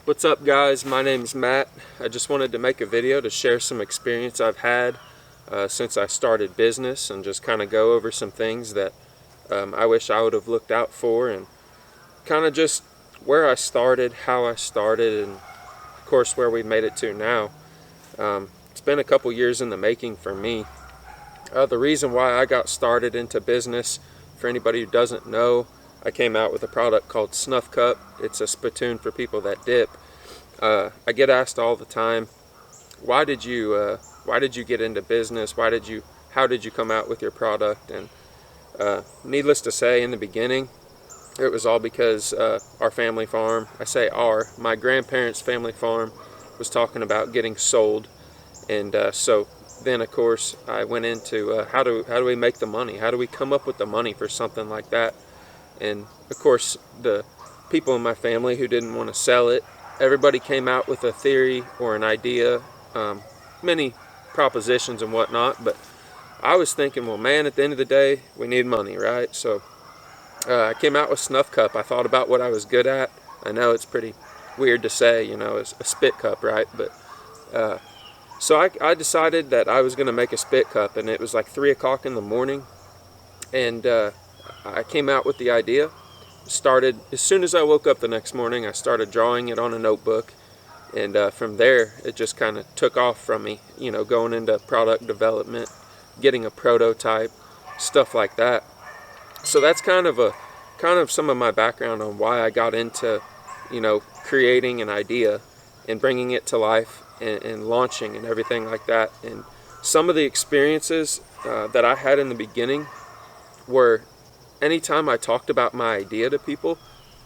What's up, guys? My name's Matt. I just wanted to make a video to share some experience I've had since I started business, and just kind of go over some things that I wish I would have looked out for, and kind of just where I started, how I started, and of course where we've made it to now. It's been a couple years in the making for me. The reason why I got started into business, for anybody who doesn't know, I came out with a product called Snuff Cup. It's a spittoon for people that dip. I get asked all the time, why did you get into business? How did you come out with your product? And needless to say, in the beginning, it was all because our family farm, my grandparents' family farm was talking about getting sold. And so then, of course, I went into how do we make the money? How do we come up with the money for something like that? And of course, the people in my family who didn't want to sell it, everybody came out with a theory or an idea, many propositions and whatnot. But I was thinking, well, man, at the end of the day, we need money, right? So I came out with Snuff Cup. I thought about what I was good at. I know it's pretty weird to say, you know, it's a spit cup, right? But so I decided that I was going to make a spit cup, and it was like 3 o'clock in the morning, and I came out with the idea. Started as soon as I woke up the next morning. I started drawing it on a notebook, and from there it just kind of took off from me, you know, going into product development, getting a prototype, stuff like that. So that's kind of some of my background on why I got into, you know, creating an idea and bringing it to life, and launching and everything like that. And some of the experiences that I had in the beginning were, anytime I talked about my idea to people,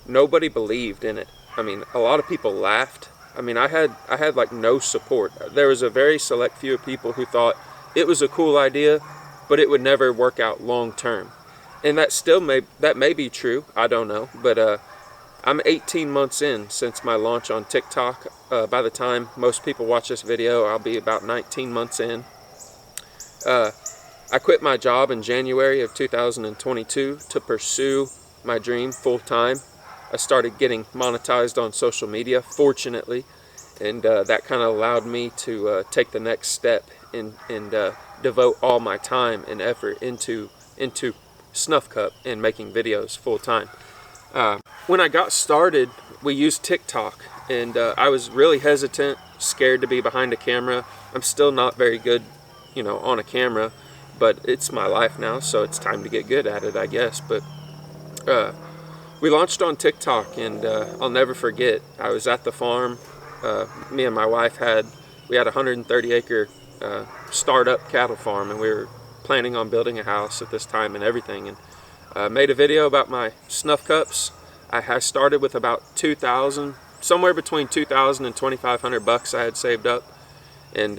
nobody believed in it. I mean, a lot of people laughed. I mean, I had like no support. There was a very select few of people who thought it was a cool idea, but it would never work out long term. And that may be true. I don't know. But I'm 18 months in since my launch on TikTok. By the time most people watch this video, I'll be about 19 months in. I quit my job in January of 2022 to pursue my dream full time. I started getting monetized on social media, fortunately, and that kind of allowed me to take the next step and devote all my time and effort into Snuff Cup and making videos full time. When I got started, we used TikTok, and I was really hesitant, scared to be behind a camera. I'm still not very good, you know, on a camera, but it's my life now, so it's time to get good at it, I guess. But we launched on TikTok, and I'll never forget, I was at the farm. Me and my wife had a 130-acre startup cattle farm, and we were planning on building a house at this time and everything. And made a video about my snuff cups. I started with about somewhere between $2,000 and $2,500 I had saved up, and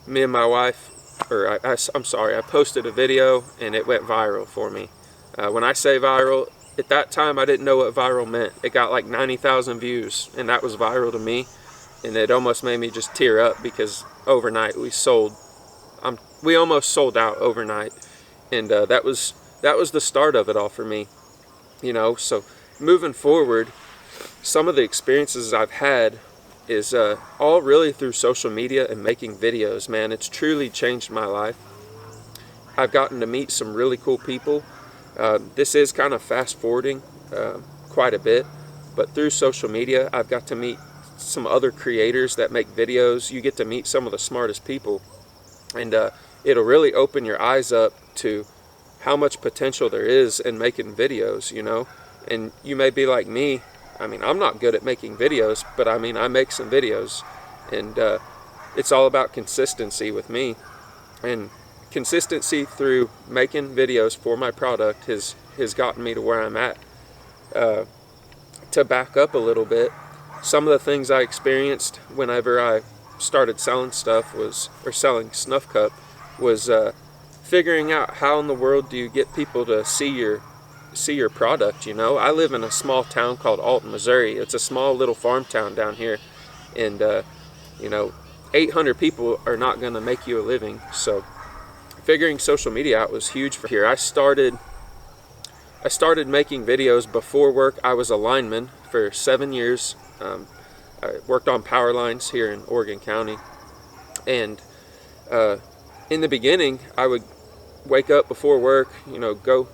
me and my wife, I posted a video, and it went viral for me. When I say viral, at that time I didn't know what viral meant. It got like 90,000 views, and that was viral to me, and it almost made me just tear up, because overnight we almost sold out overnight, and that was the start of it all for me, you know. So moving forward, some of the experiences I've had is all really through social media and making videos. Man, it's truly changed my life. I've gotten to meet some really cool people. This is kind of fast forwarding quite a bit, but through social media I've got to meet some other creators that make videos. You get to meet some of the smartest people, and it'll really open your eyes up to how much potential there is in making videos, you know. And you may be like me. I mean, I'm not good at making videos, but I mean, I make some videos, and it's all about consistency with me. And consistency through making videos for my product has gotten me to where I'm at. To back up a little bit, some of the things I experienced whenever I started selling selling Snuff Cup was figuring out how in the world do you get people to see your product, you know. I live in a small town called Alton, Missouri. It's a small little farm town down here, and you know, 800 people are not going to make you a living. So figuring social media out was huge for here. I started I started making videos before work. I was a lineman for 7 years. I worked on power lines here in Oregon County, and in the beginning I would wake up before work, go,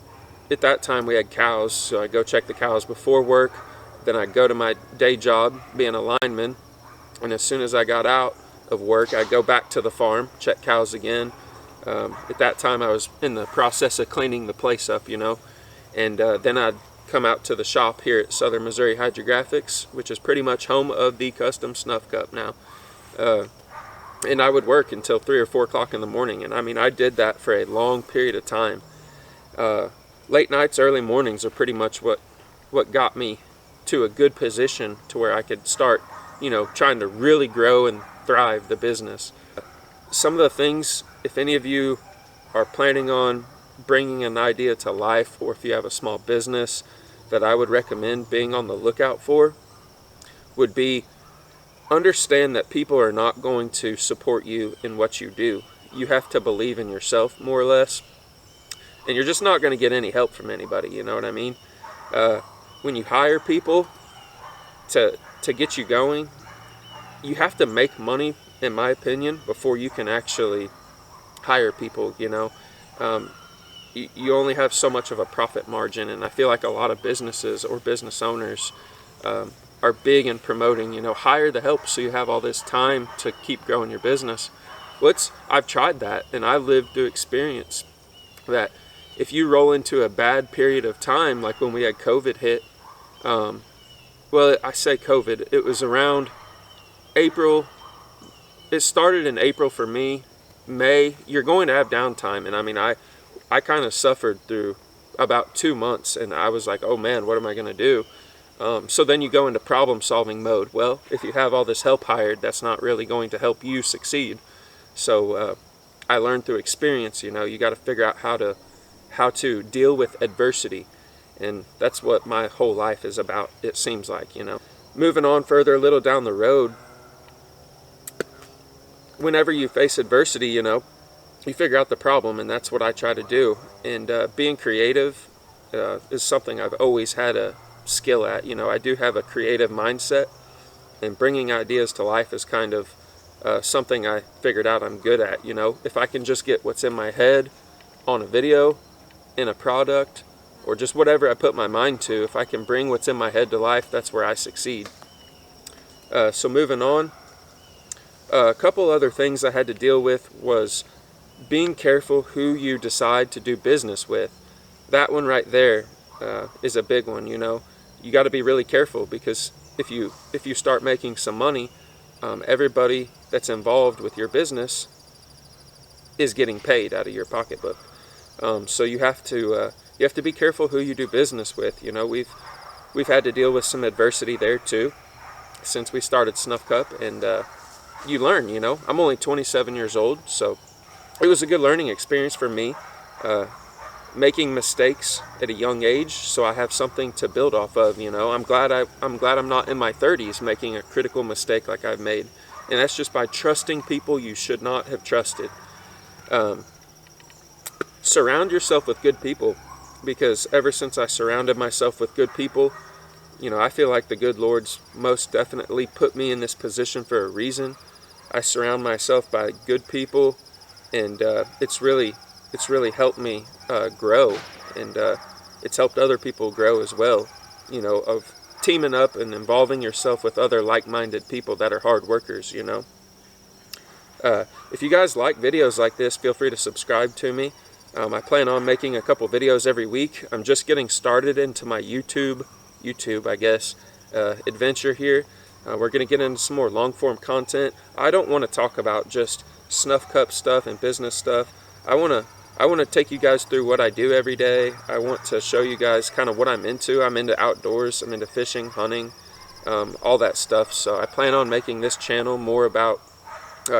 at that time we had cows, so I'd go check the cows before work, then I'd go to my day job being a lineman, and as soon as I got out of work I'd go back to the farm, check cows again. At that time I was in the process of cleaning the place up, and then I'd come out to the shop here at Southern Missouri Hydrographics, which is pretty much home of the custom Snuff Cup now. And I would work until 3 or 4 o'clock in the morning, and I did that for a long period of time. Late nights, early mornings are pretty much what got me to a good position to where I could start, trying to really grow and thrive the business. Some of the things, if any of you are planning on bringing an idea to life, or if you have a small business, that I would recommend being on the lookout for would be, understand that people are not going to support you in what you do. You have to believe in yourself, more or less, and you're just not going to get any help from anybody, you know what I mean? When you hire people to get you going, you have to make money, in my opinion, before you can actually hire people. You only have so much of a profit margin, and I feel like a lot of businesses or business owners are big in promoting, hire the help so you have all this time to keep growing your business. I've tried that, and I've lived through experience that if you roll into a bad period of time, like when we had COVID hit, well, I say COVID, it was around April. It started in April for me. May, you're going to have downtime, and I kind of suffered through about 2 months, and I was like, oh man, what am I going to do? So then you go into problem solving mode. Well, if you have all this help hired, that's not really going to help you succeed. So I learned through experience, you got to figure out how to deal with adversity, and that's what my whole life is about, it seems like. Moving on further a little down the road, whenever you face adversity, you figure out the problem, and that's what I try to do. And being creative is something I've always had a skill at. I do have a creative mindset, and bringing ideas to life is kind of something I figured out I'm good at. If I can just get what's in my head on a video, in a product, or just whatever I put my mind to, if I can bring what's in my head to life, that's where I succeed. So moving on, a couple other things I had to deal with was being careful who you decide to do business with. That one right there is a big one. You got to be really careful, because if you start making some money, everybody that's involved with your business is getting paid out of your pocketbook. So you have to be careful who you do business with. We've had to deal with some adversity there too since we started Snuff Cup, and you learn. I'm only 27 years old, so it was a good learning experience for me, making mistakes at a young age, so I have something to build off of. I'm glad I'm not in my 30s making a critical mistake like I've made, and that's just by trusting people you should not have trusted. Surround yourself with good people, because ever since I surrounded myself with good people, I feel like the good Lord's most definitely put me in this position for a reason. I surround myself by good people, and it's really helped me grow, and it's helped other people grow as well, of teaming up and involving yourself with other like-minded people that are hard workers. If you guys like videos like this, feel free to subscribe to me. I plan on making a couple videos every week. I'm just getting started into my YouTube, I guess, adventure here. We're going to get into some more long-form content. I don't want to talk about just Snuff Cup stuff and business stuff. I want to take you guys through what I do every day. I want to show you guys kind of what I'm into. I'm into outdoors. I'm into fishing, hunting, all that stuff. So I plan on making this channel more about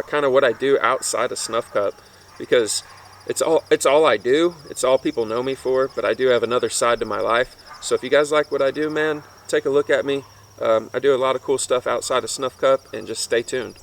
kind of what I do outside of Snuff Cup, because it's all I do. It's all people know me for, but I do have another side to my life. So if you guys like what I do, man, take a look at me. I do a lot of cool stuff outside of Snuff Cup, and just stay tuned.